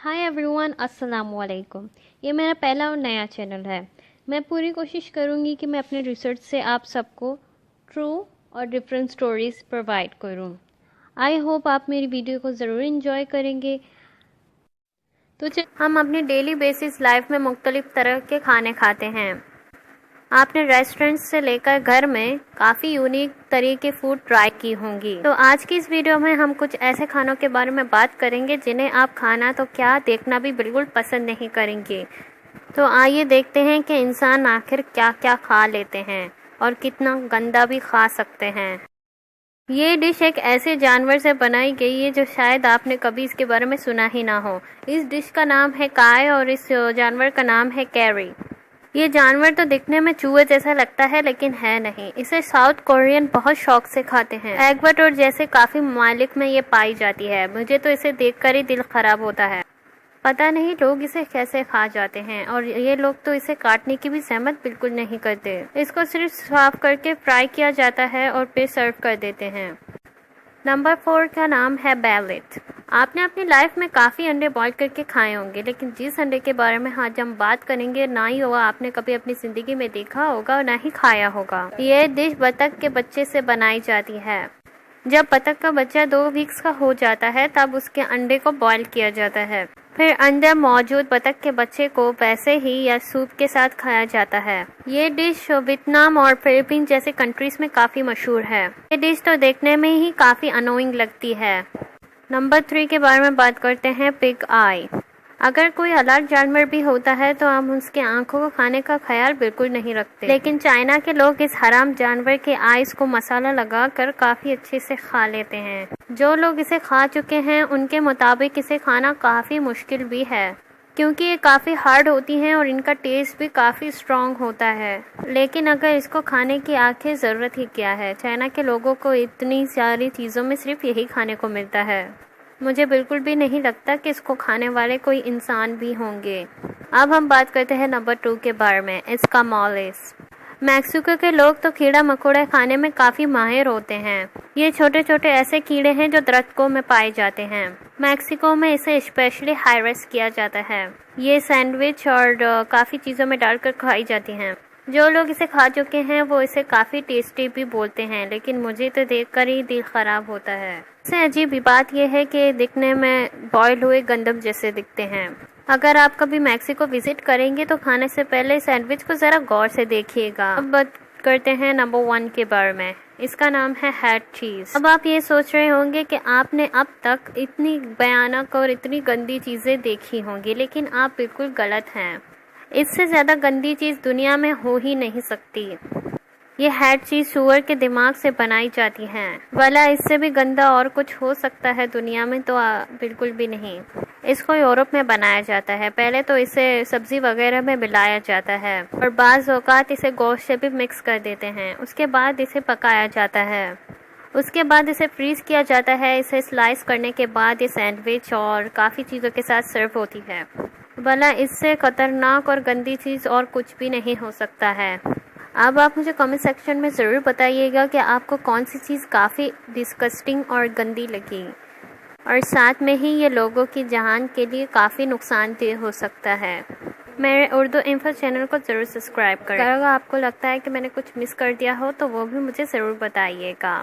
Hi everyone, अस्सलाम वालेकुम। ये मेरा पहला और नया चैनल है। मैं पूरी कोशिश करूँगी कि मैं अपने रिसर्च से आप सबको ट्रू और डिफरेंट स्टोरीज़ प्रोवाइड करूँ। आई होप आप मेरी वीडियो को ज़रूर इन्जॉय करेंगे। तो हम अपनी डेली बेसिस लाइफ में मुख्तलिफ तरह के खाने खाते हैं। आपने रेस्टोरेंट से लेकर घर में काफ़ी यूनिक तरीके के फूड ट्राई की होंगी। तो आज की इस वीडियो में हम कुछ ऐसे खानों के बारे में बात करेंगे जिन्हें आप खाना तो क्या देखना भी बिल्कुल पसंद नहीं करेंगे। तो आइए देखते हैं कि इंसान आखिर क्या क्या खा लेते हैं और कितना गंदा भी खा सकते हैं। ये डिश एक ऐसे जानवर से बनाई गई है जो शायद आपने कभी इसके बारे में सुना ही ना हो। इस डिश का नाम है काय और इस जानवर का नाम है कैरी। ये जानवर तो दिखने में चूहे जैसा लगता है लेकिन है नहीं। इसे साउथ कोरियन बहुत शौक से खाते हैं। एक्वाडोर जैसे काफी ममालिक में ये पाई जाती है। मुझे तो इसे देखकर ही दिल खराब होता है। पता नहीं लोग इसे कैसे खा जाते हैं, और ये लोग तो इसे काटने की भी सहमत बिल्कुल नहीं करते। इसको सिर्फ साफ करके फ्राई किया जाता है और फिर सर्व कर देते हैं। नंबर 4 का नाम है बैलेट। आपने अपनी लाइफ में काफ़ी अंडे बॉईल करके खाए होंगे, लेकिन जिस अंडे के बारे में आज हम बात करेंगे ना ही होगा आपने कभी अपनी ज़िंदगी में देखा होगा और ना ही खाया होगा। यह डिश बतख के बच्चे से बनाई जाती है। जब बतख का बच्चा 2 वीक्स का हो जाता है तब उसके अंडे को बॉईल किया जाता है। फिर अंदर मौजूद बतख के बच्चे को वैसे ही या सूप के साथ खाया जाता है। ये डिश वियतनाम और फिलीपींस जैसे कंट्रीज में काफ़ी मशहूर है। ये डिश तो देखने में ही काफ़ी अनोइंग लगती है। नंबर 3 के बारे में बात करते हैं, पिग आई। अगर कोई अलग जानवर भी होता है तो हम उसके आंखों को खाने का ख्याल बिल्कुल नहीं रखते, लेकिन चाइना के लोग इस हराम जानवर के आइस को मसाला लगाकर काफ़ी अच्छे से खा लेते हैं। जो लोग इसे खा चुके हैं उनके मुताबिक इसे खाना काफ़ी मुश्किल भी है, क्योंकि ये काफ़ी हार्ड होती हैं और इनका टेस्ट भी काफ़ी स्ट्रॉन्ग होता है। लेकिन अगर इसको खाने की आखिर ज़रूरत ही क्या है। चाइना के लोगों को इतनी सारी चीज़ों में सिर्फ यही खाने को मिलता है। मुझे बिल्कुल भी नहीं लगता कि इसको खाने वाले कोई इंसान भी होंगे। अब हम बात करते हैं नंबर 2 के बारे में, एस्कामोलेस। मैक्सिको के लोग तो कीड़ा मकोड़ा खाने में काफ़ी माहिर होते हैं। ये छोटे छोटे ऐसे कीड़े हैं जो दरख्तों में पाए जाते हैं। मैक्सिको में इसे स्पेशली हार्वेस्ट किया जाता है। ये सैंडविच और काफ़ी चीज़ों में डालकर खाई जाती हैं। जो लोग इसे खा चुके हैं वो इसे काफ़ी टेस्टी भी बोलते हैं, लेकिन मुझे तो देखकर ही दिल ख़राब होता है। सबसे अजीब बात यह है कि दिखने में बॉयल हुए गंदम जैसे दिखते हैं। अगर आप कभी मैक्सिको विजिट करेंगे तो खाने से पहले सैंडविच को ज़रा गौर से देखिएगा। अब बात करते हैं नंबर 1 के बारे में। इसका नाम है हेड चीज़। अब आप ये सोच रहे होंगे कि आपने अब तक इतनी भयानक और इतनी गंदी चीज़ें देखी होंगी, लेकिन आप बिल्कुल गलत हैं। इससे ज़्यादा गंदी चीज़ दुनिया में हो ही नहीं सकती। ये हेड चीज़ सूअर के दिमाग से बनाई जाती हैं। भला इससे भी गंदा और कुछ हो सकता है दुनिया में? तो बिल्कुल भी नहीं। इसको यूरोप में बनाया जाता है। पहले तो इसे सब्ज़ी वगैरह में मिलाया जाता है और बाज़ औक़ात इसे गोश्त से भी मिक्स कर देते हैं। उसके बाद इसे पकाया जाता है। उसके बाद इसे फ्रीज़ किया जाता है। इसे स्लाइस करने के बाद ये सैंडविच और काफ़ी चीज़ों के साथ सर्व होती है। भला इससे खतरनाक और गंदी चीज़ और कुछ भी नहीं हो सकता है। अब आप मुझे कमेंट सेक्शन में ज़रूर बताइएगा कि आपको कौन सी चीज़ काफ़ी डिस्गस्टिंग और गंदी लगी, और साथ में ही ये लोगों की जान के लिए काफ़ी नुकसानदेह हो सकता है। मेरे उर्दू इन्फो चैनल को ज़रूर सब्सक्राइब करें। अगर आपको लगता है कि मैंने कुछ मिस कर दिया हो तो वो भी मुझे ज़रूर बताइएगा।